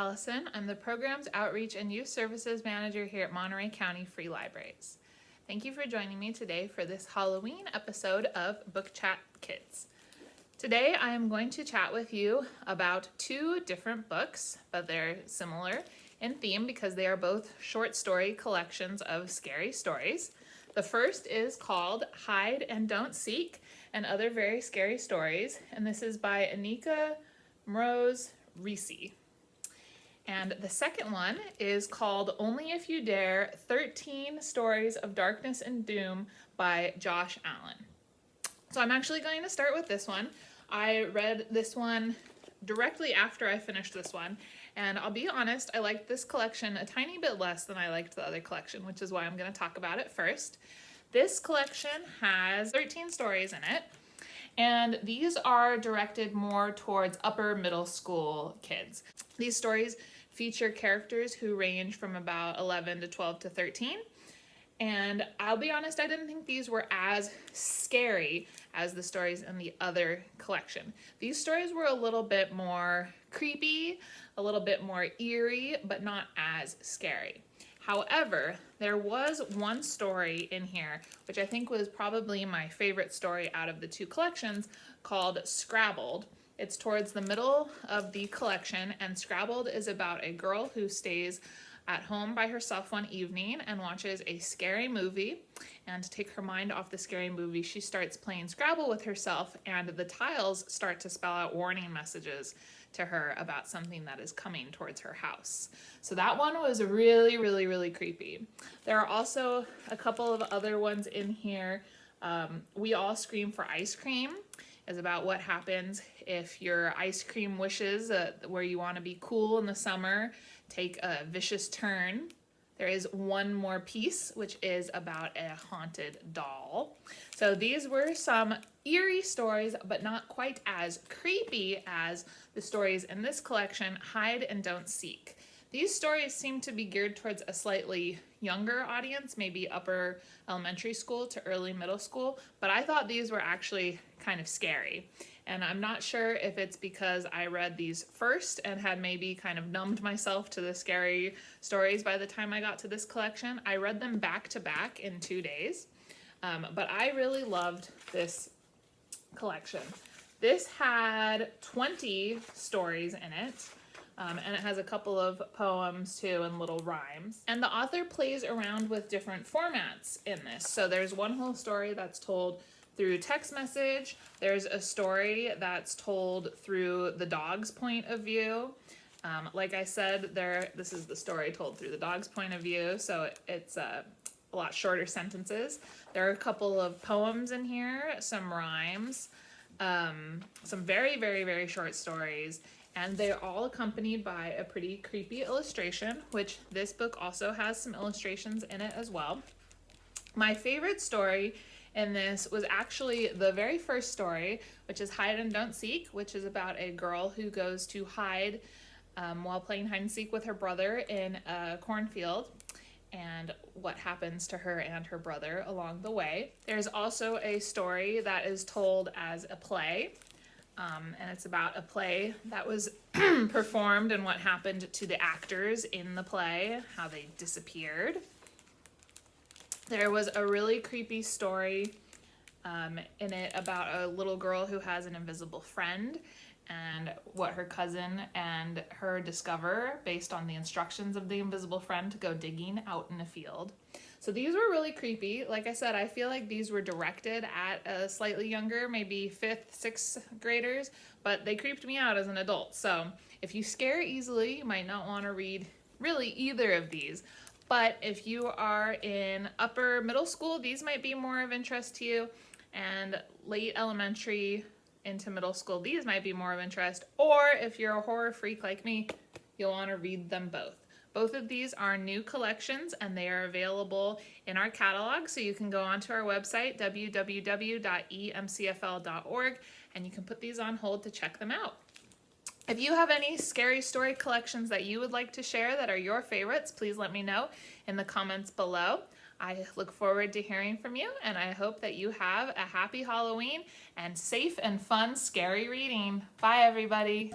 Allison. I'm the Programs, Outreach, and Youth Services Manager here at Monterey County Free Libraries. Thank you for joining me today for this Halloween episode of Book Chat Kids. Today I am going to chat with you about two different books, but they're similar in theme because they are both short story collections of scary stories. The first is called Hide and Don't Seek and Other Very Scary Stories, and this is by Anica Mrose Rissi. And the second one is called Only If You Dare, 13 Stories of Darkness and Doom by Josh Allen. So I'm actually going to start with this one. I read this one directly after I finished this one, and I'll be honest, I liked this collection a tiny bit less than I liked the other collection, which is why I'm going to talk about it first. This collection has 13 stories in it, and these are directed more towards upper middle school kids. These stories feature characters who range from about 11 to 12 to 13. And I'll be honest, I didn't think these were as scary as the stories in the other collection. These stories were a little bit more creepy, a little bit more eerie, but not as scary. However, there was one story in here, which I think was probably my favorite story out of the two collections, called Scrabbled. It's towards the middle of the collection, and Scrabbled is about a girl who stays at home by herself one evening and watches a scary movie. And to take her mind off the scary movie, she starts playing Scrabble with herself, and the tiles start to spell out warning messages to her about something that is coming towards her house. So that one was really creepy. There are also a couple of other ones in here. We All Scream for Ice Cream is about what happens if your ice cream wishes, where you want to be cool in the summer, take a vicious turn. There is One More Piece, which is about a haunted doll. So these were some eerie stories, but not quite as creepy as the stories in this collection, Hide and Don't Seek. These stories seem to be geared towards a slightly younger audience, maybe upper elementary school to early middle school, but I thought these were actually kind of scary. And I'm not sure if it's because I read these first and had maybe kind of numbed myself to the scary stories by the time I got to this collection. I read them back to back in 2 days, but I really loved this collection. This had 20 stories in it. And it has a couple of poems too and little rhymes. And the author plays around with different formats in this. So there's one whole story that's told through text message. There's a story that's told through the dog's point of view. Like I said, this is the story told through the dog's point of view, so it's a lot shorter sentences. There are a couple of poems in here, some rhymes, some very short stories. And they're all accompanied by a pretty creepy illustration, which this book also has some illustrations in it as well. My favorite story in this was actually the very first story, which is Hide and Don't Seek, which is about a girl who goes to hide while playing hide and seek with her brother in a cornfield, and what happens to her and her brother along the way. There's also a story that is told as a play. And it's about a play that was performed and what happened to the actors in the play, how they disappeared. There was a really creepy story in it about a little girl who has an invisible friend and what her cousin and her discover based on the instructions of the invisible friend to go digging out in a field. So these were really creepy. Like I said, I feel like these were directed at a slightly younger, maybe 5th, 6th graders, but they creeped me out as an adult. So if you scare easily, you might not want to read really either of these. But if you are in upper middle school, these might be more of interest to you, and late elementary into middle school, these might be more of interest. Or if you're a horror freak like me, you'll want to read them both. Both of these are new collections, and they are available in our catalog, so you can go onto our website, www.emcfl.org, and you can put these on hold to check them out. If you have any scary story collections that you would like to share that are your favorites, please let me know in the comments below. I look forward to hearing from you, and I hope that you have a happy Halloween and safe and fun scary reading. Bye, everybody.